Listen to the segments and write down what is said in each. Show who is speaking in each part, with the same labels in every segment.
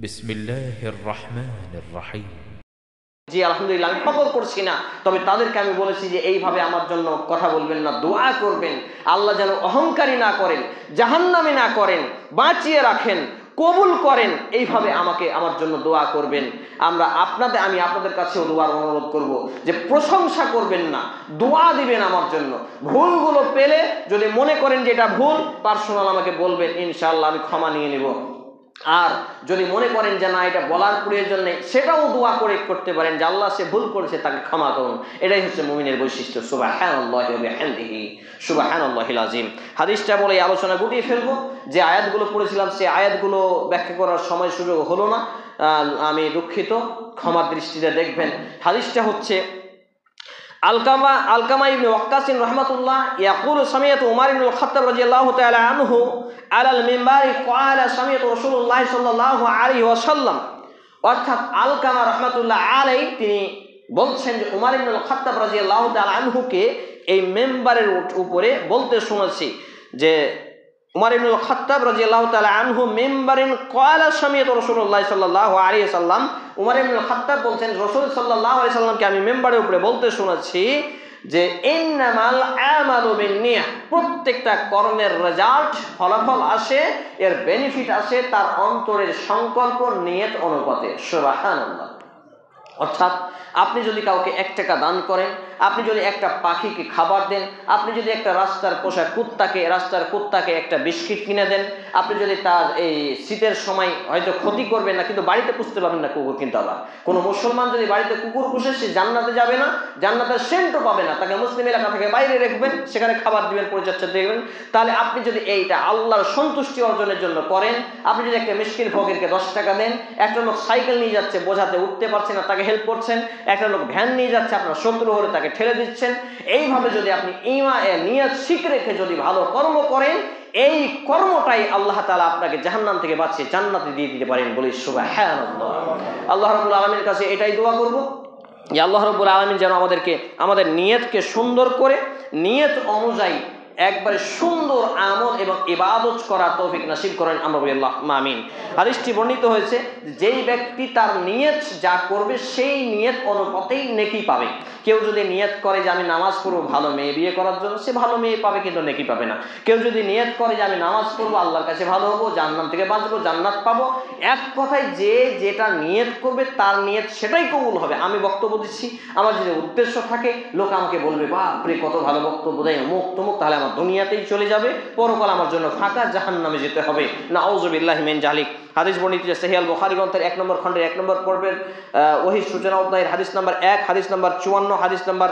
Speaker 1: বিসমিল্লাহির রহমানির রহিম।
Speaker 2: জি আলহামদুলিল্লাহ, আমি ফখর করছি না, তবে তাদেরকে আমি বলেছি যে এইভাবে আমার জন্য কথা বলবেন না, দোয়া করবেন আল্লাহ যেন অহংকারী না করেন, জাহান্নামী না করেন, বাঁচিয়ে রাখেন, কবুল করেন। এইভাবে আমাকে আমার জন্য দোয়া করবেন। আমি আপনাদের কাছেও দোয়ার অনুরোধ করব যে প্রশংসা করবেন না, দোয়া দিবেন আমার জন্য। ভুলগুলো পেলে যদি মনে করেন যে এটা ভুল, পার্সোনাল আমাকে বলবেন, ইনশাআল্লাহ আমি ক্ষমা নিয়ে নেব। আর যদি মনে করেন যে না এটা বলার প্রয়োজন নেই, সেটাও দোয়া করে করতে পারেন যে আল্লাহ সে ভুল করেছে তাকে ক্ষমা করুন। এটাই হচ্ছে মুমিনের বৈশিষ্ট্য। সুবহানাল্লাহি ওয়া বিহামদিহি সুবহানাল্লাহিল আযীম। হাদিসটা বলে আলোচনা গুটিয়ে ফেলবো। যে আয়াতগুলো পড়েছিলাম সেই আয়াতগুলো ব্যাখ্যা করার সময় সুযোগ হলো না, আমি দুঃখিত, ক্ষমার দৃষ্টিতে দেখবেন। হাদিসটা হচ্ছে আলকামা ইবনে ওয়াক্কাস রাহমাতুল্লাহ ইয়াকুলু সামিআতু উমর ইবনে আল-খাত্তাব রাদিয়াল্লাহু তাআলা আনহু আলাল মিম্বারি ক্বালা সামিআতু রাসূলুল্লাহ সাল্লাল্লাহু আলাইহি ওয়াসাল্লাম। অর্থাৎ আলকামা রাহমাতুল্লাহ আলাইহি তিনি বলছেন যে উমর ইবনে আল-খাত্তাব রাদিয়াল্লাহু তাআলা আনহুকে এই মিম্বারের উপরে বলতে শুনেছি যে উমর ইবনে আল-খাত্তাব রাদিয়াল্লাহু তাআলা আনহু মিম্বারিন ক্বালা সামিআতু রাসূলুল্লাহ সাল্লাল্লাহু আলাইহি ওয়াসাল্লাম। উমর ইবনে আল-খাত্তাব বলছেন রাসূল সাল্লাল্লাহু আলাইহি ওয়াসাল্লামকে আমি মিম্বারের উপরে বলতে শুনেছি যে ইন্নামাল আমালু বিন্নিয়াহ, প্রত্যেকটা কর্মের রেজাল্ট, ফলাফল আসে, এর বেনিফিট আসে তার অন্তরের সংকল্প, নিয়ত অনুপাতে। সুবহানাল্লাহ। অর্থাৎ আপনি যদি কাউকে 1 টাকা দান করেন, আপনি যদি একটা পাখিকে খাবার দেন, আপনি যদি একটা রাস্তার কুত্তাকে একটা বিস্কিট কিনে দেন, আপনি যদি তার এই শীতের সময় হয়তো ক্ষতি করবেন না, কিন্তু বাড়িতে পুষতে পারবেন না কুকুর। কিন্তু আবার কোনো মুসলমান যদি বাড়িতে কুকুর পুষে, সে জান্নাতে যাবে না, জান্নাতের সেন্টও পাবে না। তাকে মুসলিম এলাকা থেকে বাইরে রাখবেন, সেখানে খাবার দিবেন, পরিচর্যা দেখবেন। তাহলে আপনি যদি এইটা আল্লাহর সন্তুষ্টি অর্জনের জন্য করেন, আপনি যদি একটা মিসকিন ফকিরকে 10 টাকা দেন, একটা লোক সাইকেল নিয়ে যাচ্ছে, বোঝাতে উঠতে পারছে না, তাকে হেল্প করছেন, একটা লোক ভ্যান নিয়ে যাচ্ছে, আপনার শত্রু হলে তাকে ঠেলে দিচ্ছেন। এইভাবে যদি আপনি নিয়ত ঠিক রেখে যদি ভালো কর্ম করেন, এই কর্মটাই আল্লাহ তাআলা আপনাকে জাহান্নাম থেকে বাঁচিয়ে জান্নাতে দিয়ে দিতে পারেন। বলি সুবহানাল্লাহ। আল্লাহ রাব্বুল আলামিনের কাছে এটাই দোয়া করব যে আল্লাহ রাব্বুল আলামিন যেন আমাদের নিয়তকে সুন্দর করে, নিয়ত অনুযায়ী একবারে সুন্দর আমল এবং ইবাদত করার তৌফিক নসিব করেন। আমরা বলি আল্লাহুম্মা আমিন। হাদিসটি বর্ণিত হয়েছে যেই ব্যক্তি তার নিয়ত যা করবে সেই নিয়ত অনুপাতেই নেকি পাবে। কেউ যদি নিয়ত করে যে আমি নামাজ পড়বো ভালো মেয়ে বিয়ে করার জন্য, সে ভালো মেয়ে পাবে, কিন্তু নেকি পাবে না। কেউ যদি নিয়ত করে যে আমি নামাজ পড়বো, আল্লাহর কাছে ভালো হবো, জাহান্নাম থেকে বাঁচবো, জান্নাত পাবো, এক কথায় যে যেটা নিয়ত করবে তার নিয়ত সেটাই কবুল হবে। আমি বক্তব্য দিচ্ছি, আমার যদি উদ্দেশ্য থাকে, লোক আমাকে বলবে বাপরে কত ভালো বক্তব্য দেয় অমুক তমুক, তাহলে আমার দুনিয়াতেই চলে যাবে, পরকাল আমার জন্য ফাঁকা, জাহান্নামে যেতে হবে। নাউযুবিল্লাহি মিন যালিক। হাদিস বর্ণিত যে সহিহ আল বুখারী গ্রন্থের 1 নম্বর খণ্ডের 1 নম্বর পর্বের ওহী সূচনা অধ্যায়ের হাদিস নাম্বার 1, হাদিস নাম্বার 54, হাদিস নাম্বার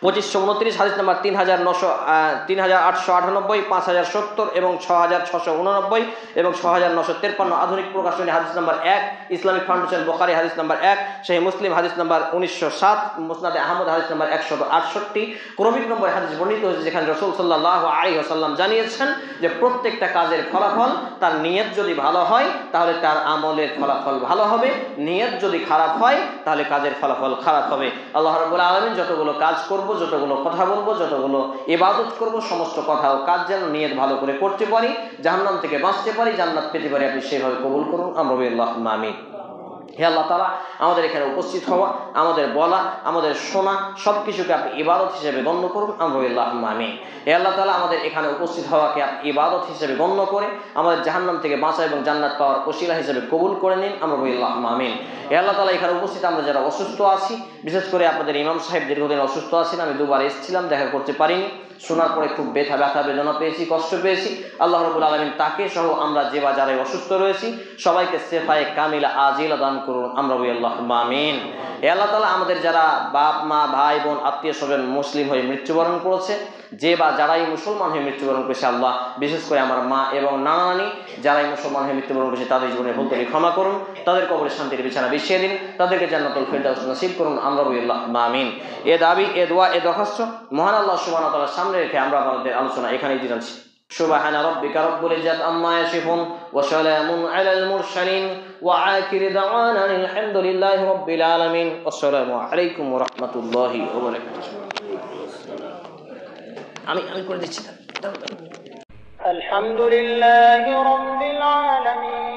Speaker 2: 2529, হাদিস নাম্বার 3898, 5070 এবং 6689 এবং 6953, আধুনিক প্রকাশনী হাদিস নাম্বার 1, ইসলামিক ফাউন্ডেশন বুখারী হাদিস নাম্বার 1, সহিহ মুসলিম হাদিস নাম্বার 1907, মুসনাদে আহমদ হাদিস নাম্বার 168, ক্রমিক নম্বর হাদিস বর্ণিত হয়েছে, যেখানে রাসূল সাল্লাল্লাহু আলাইহি ওয়াসাল্লাম জানিয়েছেন যে প্রত্যেকটা কাজের ফলাফল তার নিয়ত যদি ভালো হয় তাহলে তার আমলের ফলাফল ভালো হবে, নিয়ত যদি খারাপ হয় তাহলে কাজের ফলাফল খারাপ হবে। আল্লাহ রাব্বুল আলামিন যতগুলো কাজ করব, যতগুলো কথা বলবো, যতগুলো ইবাদত করব, সমস্ত কথা ও কাজ যেন নিয়ত ভালো করে করতে পারি, জাহান্নাম থেকে বাঁচতে পারি, জান্নাত পেতে পারি, আপনি সেভাবে কবুল করুন। আমরা বলি আল্লাহুম্মা আমিন। হে আল্লাহ তাআলা, আমাদের এখানে উপস্থিত হওয়া, আমাদের বলা, আমাদের শোনা সব কিছুকে আপনি ইবাদত হিসেবে গণ্য করুন। আমরা বলি আল্লাহুম্মা আমিন। হে আল্লাহ তাআলা, আমাদের এখানে উপস্থিত হওয়াকে আপনি ইবাদত হিসেবে গণ্য করে আমাদের জাহান্নাম থেকে বাঁচা এবং জান্নাত পাওয়ার ওসিলা হিসেবে কবুল করে নিন। আমরা বলি আল্লাহুম্মা আমিন। হে আল্লাহ তাআলা, এখানে উপস্থিত আমরা যারা অসুস্থ আছি, বিশেষ করে আপনাদের ইমাম সাহেব দীর্ঘদিন অসুস্থ আছেন, আমি 2বার এসেছিলাম, দেখা করতে পারিনি, শোনার পরে খুব ব্যথা বেদনা পেয়েছি, কষ্ট পেয়েছি। আল্লাহ রাব্বুল আলামিন তাকে সহ আমরা যে বা যারাই অসুস্থ রয়েছি সবাইকে শেফায়ে কামিলা আজিলা দান করুন। আমরা বলি আল্লাহুম্মা আমিন। হে আল্লাহ তাআলা, আমাদের যারা বাপ মা ভাই বোন আত্মীয় স্বজন মুসলিম হয়ে মৃত্যুবরণ করেছে, যে বা যারাই মুসলমান হয়ে মৃত্যুবরণ করেছে, আল্লাহ বিশেষ করে আমার মা এবং নানা নানি যারাই মুসলমান হয়ে মৃত্যুবরণ করেছে তাদের জীবনের ভুল ত্রুটি ক্ষমা করুন, তাদের কবরে শান্তির বিছানা বিছিয়ে দিন, তাদেরকে জান্নাতুল ফিরদাউস নসিব করুন। আমরা বলি আল্লাহুম্মা আমিন। এ দাবি, এ দোয়া, এ দরখাস্ত মহান আল্লাহ সুবহানাহু ওয়া তাআলার সামনে রেখে আমরা আমাদের আলোচনা এখানেই দিচ্ছি। সুবহানা রাব্বিকা রাব্বিল ইজ্জাতি আম্মা ইয়াসিফুন ওয়া সালামুন আলাল মুরসালিন ওয়া আখিরু দাওয়ানা আলহামদুলিল্লাহি রাব্বিল আলামিন। আসসালামু আলাইকুম ওয়া রাহমাতুল্লাহি ওয়া বারাকাতুহু। আমি করে দিচ্ছি। আলহামদুলিল্লাহি রাব্বিল আলামিন।